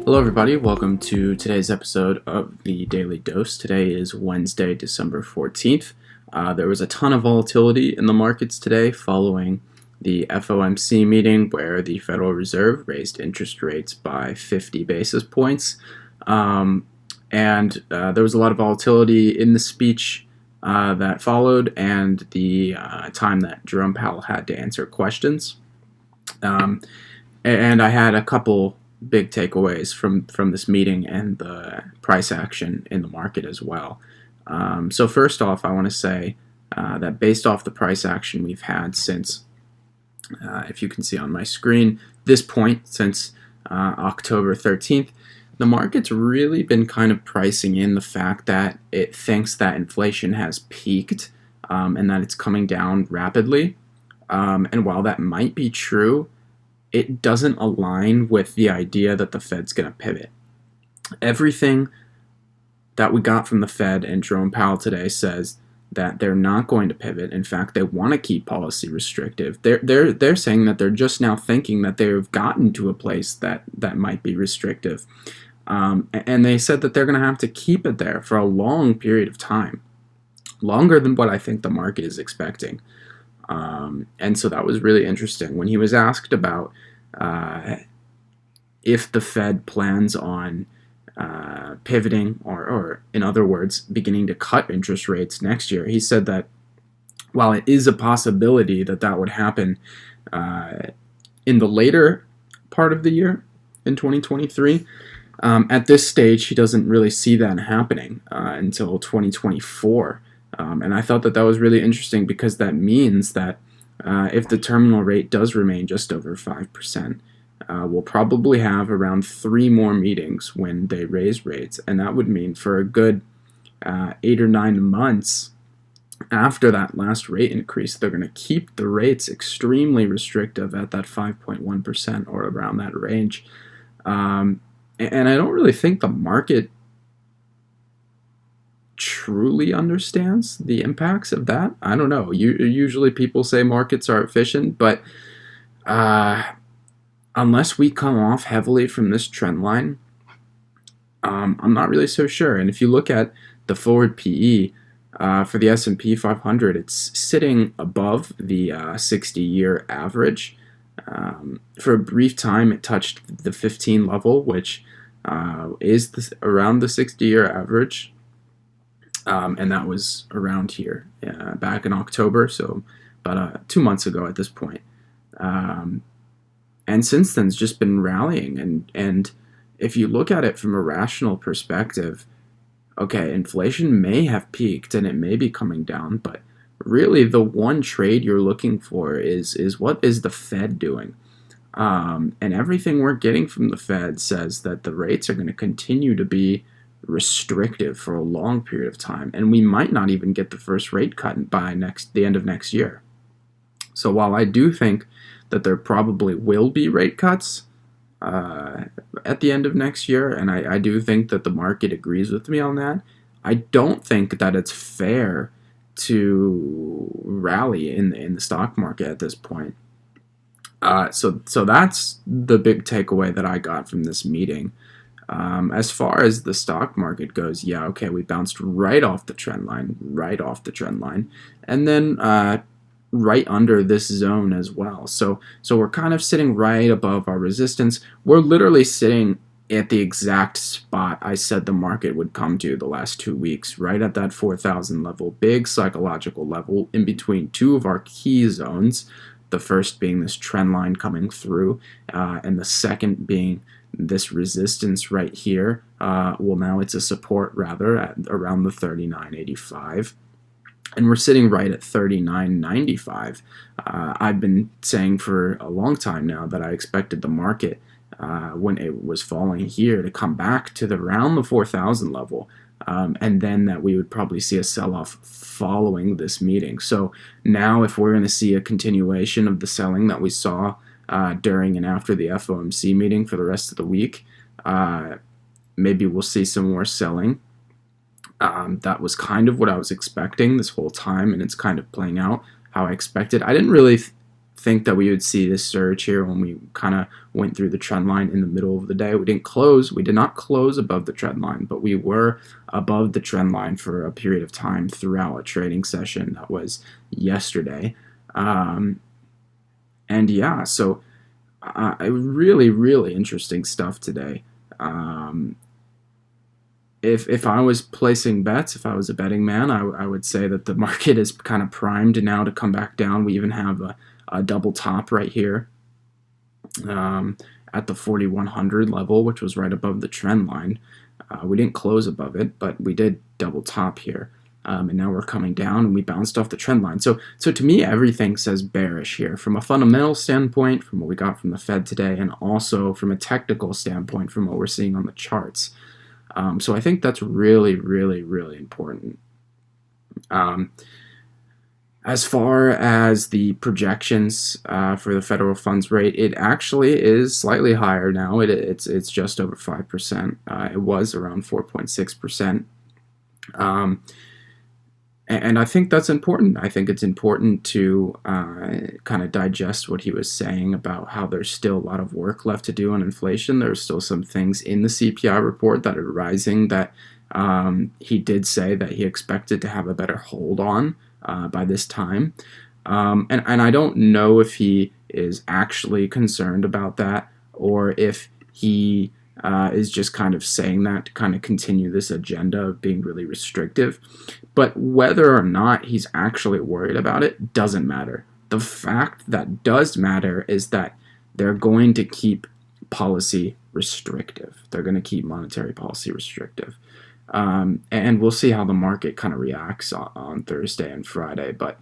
Hello, everybody. Welcome to today's episode of the Daily Dose. Today is Wednesday, December 14th. There was a ton of volatility in the markets today following the FOMC meeting where the Federal Reserve raised interest rates by 50 basis points. And there was a lot of volatility in the speech that followed and the time that Jerome Powell had to answer questions. And I had a couple big takeaways from this meeting and the price action in the market as well. So first off, I want to say that based off the price action we've had since, if you can see on my screen, this point since October 13th, the market's really been kind of pricing in the fact that it thinks that inflation has peaked and that it's coming down rapidly. And while that might be true, it doesn't align with the idea that the Fed's going to pivot. Everything that we got from the Fed and Jerome Powell today says that they're not going to pivot. In fact, they want to keep policy restrictive. They're saying that they're just now thinking that they've gotten to a place that might be restrictive. And they said that they're going to have to keep it there for a long period of time, longer than what I think the market is expecting. And so that was really interesting. When he was asked about if the Fed plans on pivoting or in other words, beginning to cut interest rates next year, he said that while it is a possibility that that would happen in the later part of the year in 2023, at this stage, he doesn't really see that happening until 2024. And I thought that was really interesting because that means that if the terminal rate does remain just over 5%, we'll probably have around 3 more meetings when they raise rates. And that would mean for a good 8 or 9 months after that last rate increase, they're going to keep the rates extremely restrictive at that 5.1% or around that range. And I don't really think the market truly understands the impacts of that. I don't know. Usually people say markets are efficient, but unless we come off heavily from this trend line, I'm not really so sure. And if you look at the forward PE for the S&P 500, it's sitting above the 60-year average. For a brief time, it touched the 15 level, which is around the 60-year average. And that was around here back in October, so about 2 months ago at this point. And since then, it's just been rallying. And if you look at it from a rational perspective, okay, inflation may have peaked and it may be coming down, but really the one trade you're looking for is what is the Fed doing? And everything we're getting from the Fed says that the rates are going to continue to be restrictive for a long period of time, and we might not even get the first rate cut by the end of next year. So while I do think that there probably will be rate cuts at the end of next year, and I do think that the market agrees with me on that, I don't think that it's fair to rally in the stock market at this point. So that's the big takeaway that I got from this meeting. As far as the stock market goes, yeah, okay, we bounced right off the trend line, and then right under this zone as well. So we're kind of sitting right above our resistance. We're literally sitting at the exact spot I said the market would come to the last 2 weeks, right at that 4,000 level, big psychological level in between two of our key zones. The first being this trend line coming through, and the second being this resistance right here. Well, now it's a support rather at around the 39.85, and we're sitting right at 39.95. I've been saying for a long time now that I expected the market when it was falling here to come back to around the 4,000 level, and then that we would probably see a sell-off following this meeting. So now if we're going to see a continuation of the selling that we saw during and after the FOMC meeting for the rest of the week, maybe we'll see some more selling. That was kind of what I was expecting this whole time, and it's kind of playing out how I expected. I didn't really think that we would see this surge here when we kind of went through the trend line in the middle of the day. We did not close above the trend line, but we were above the trend line for a period of time throughout a trading session that was yesterday. And yeah, so really, really interesting stuff today. If I was placing bets, if I was a betting man, I would say that the market is kind of primed now to come back down. We even have a double top right here at the 4100 level, which was right above the trend line. We didn't close above it, but we did double top here. And now we're coming down, and we bounced off the trend line. So to me, everything says bearish here from a fundamental standpoint, from what we got from the Fed today, and also from a technical standpoint from what we're seeing on the charts. So I think that's really, really, really important. As far as the projections for the federal funds rate, it actually is slightly higher now. It's just over 5%. It was around 4.6%. And I think that's important. I think it's important to kind of digest what he was saying about how there's still a lot of work left to do on inflation. There's still some things in the CPI report that are rising that he did say that he expected to have a better hold on by this time. And I don't know if he is actually concerned about that, or if he is just kind of saying that to kind of continue this agenda of being really restrictive. But whether or not he's actually worried about it doesn't matter. The fact that does matter is that they're going to keep policy restrictive. They're going to keep monetary policy restrictive. And we'll see how the market kind of reacts on Thursday and Friday. But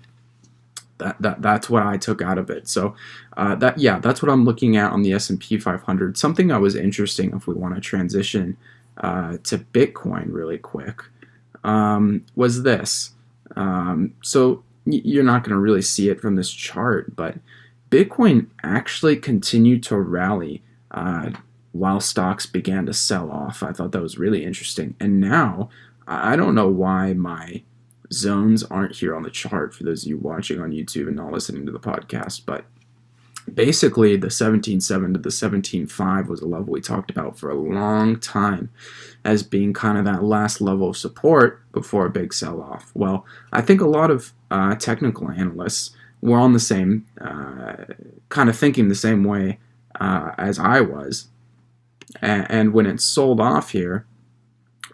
that's what I took out of it. So that's what I'm looking at on the S&P 500. Something that was interesting, if we want to transition to Bitcoin really quick, was this. So you're not going to really see it from this chart, but Bitcoin actually continued to rally while stocks began to sell off. I thought that was really interesting. And now, I don't know why my zones aren't here on the chart for those of you watching on YouTube and not listening to the podcast, but basically the 17.7 to the 17.5 was a level we talked about for a long time as being kind of that last level of support before a big sell-off. Well, I think a lot of technical analysts were on the same, kind of thinking the same way as I was, and when it sold off here,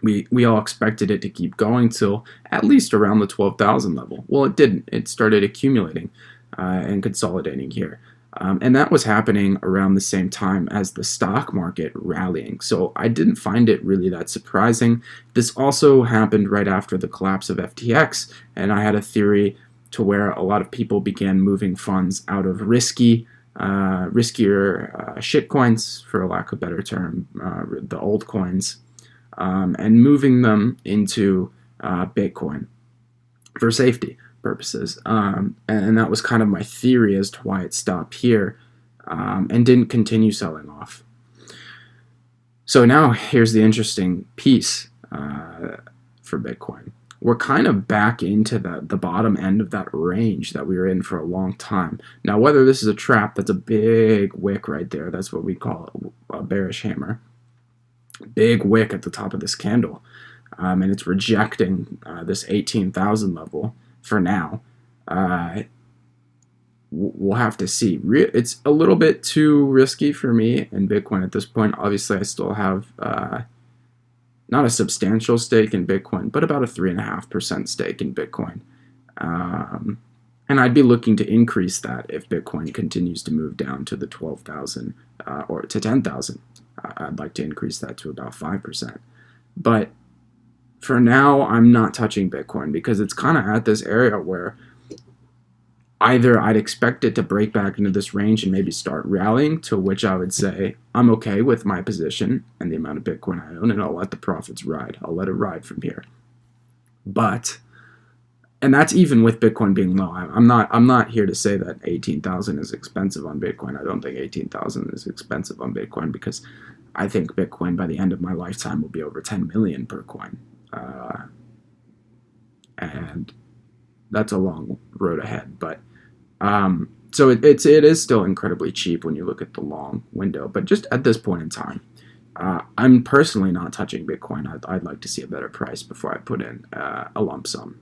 we all expected it to keep going till at least around the 12,000 level. Well, it didn't. It started accumulating and consolidating here. And that was happening around the same time as the stock market rallying. So I didn't find it really that surprising. This also happened right after the collapse of FTX, and I had a theory to where a lot of people began moving funds out of riskier shitcoins, for a lack of a better term, the old coins, and moving them into Bitcoin for safety purposes. And that was kind of my theory as to why it stopped here and didn't continue selling off. So now here's the interesting piece for Bitcoin. We're kind of back into the bottom end of that range that we were in for a long time. Now, whether this is a trap, that's a big wick right there. That's what we call a bearish hammer. Big wick at the top of this candle. And it's rejecting this 18,000 level for now. We'll have to see. It's a little bit too risky for me in Bitcoin at this point. Obviously, I still have not a substantial stake in Bitcoin, but about a 3.5% stake in Bitcoin. And I'd be looking to increase that if Bitcoin continues to move down to the 12,000 or to 10,000. I'd like to increase that to about 5%. But for now, I'm not touching Bitcoin because it's kind of at this area where either I'd expect it to break back into this range and maybe start rallying, to which I would say I'm okay with my position and the amount of Bitcoin I own, and I'll let the profits ride. I'll let it ride from here. But, and that's even with Bitcoin being low. I'm not here to say that 18,000 is expensive on Bitcoin. I don't think 18,000 is expensive on Bitcoin because I think Bitcoin by the end of my lifetime will be over 10 million per coin. And that's a long road ahead. But So it is still incredibly cheap when you look at the long window, but just at this point in time, I'm personally not touching Bitcoin. I'd like to see a better price before I put in a lump sum.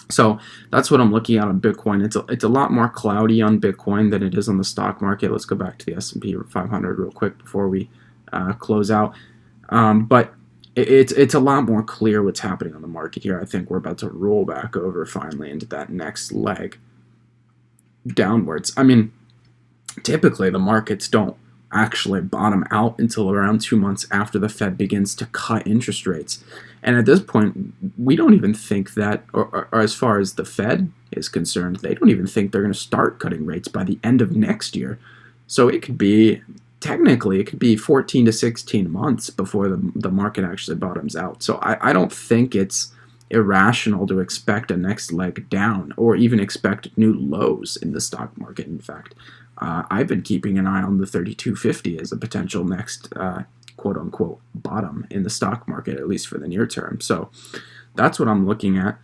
So that's what I'm looking at on Bitcoin. It's a lot more cloudy on Bitcoin than it is on the stock market. Let's go back to the S&P 500 real quick before we close out. But it's a lot more clear what's happening on the market here. I think we're about to roll back over finally into that next leg downwards. I mean, typically the markets don't actually bottom out until around 2 months after the Fed begins to cut interest rates. And at this point, we don't even think that, or as far as the Fed is concerned, they don't even think they're going to start cutting rates by the end of next year. So it could be, technically, it could be 14 to 16 months before the market actually bottoms out. So I don't think it's irrational to expect a next leg down or even expect new lows in the stock market. In fact, I've been keeping an eye on the 3250 as a potential next quote unquote bottom in the stock market, at least for the near term. So that's what I'm looking at.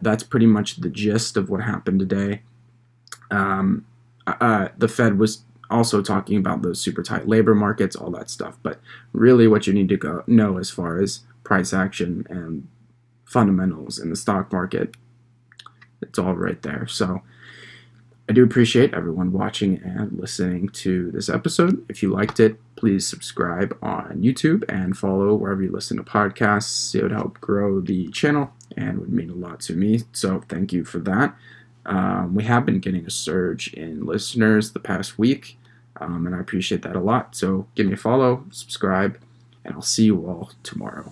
That's pretty much the gist of what happened today. The Fed was also talking about those super tight labor markets, all that stuff. But really what you need to know as far as price action and fundamentals in the stock market, it's all right there. So I do appreciate everyone watching and listening to this episode. If you liked it, please subscribe on YouTube and follow wherever you listen to podcasts. It would help grow the channel and would mean a lot to me. So thank you for that. We have been getting a surge in listeners the past week, and I appreciate that a lot. So give me a follow, subscribe, and I'll see you all tomorrow.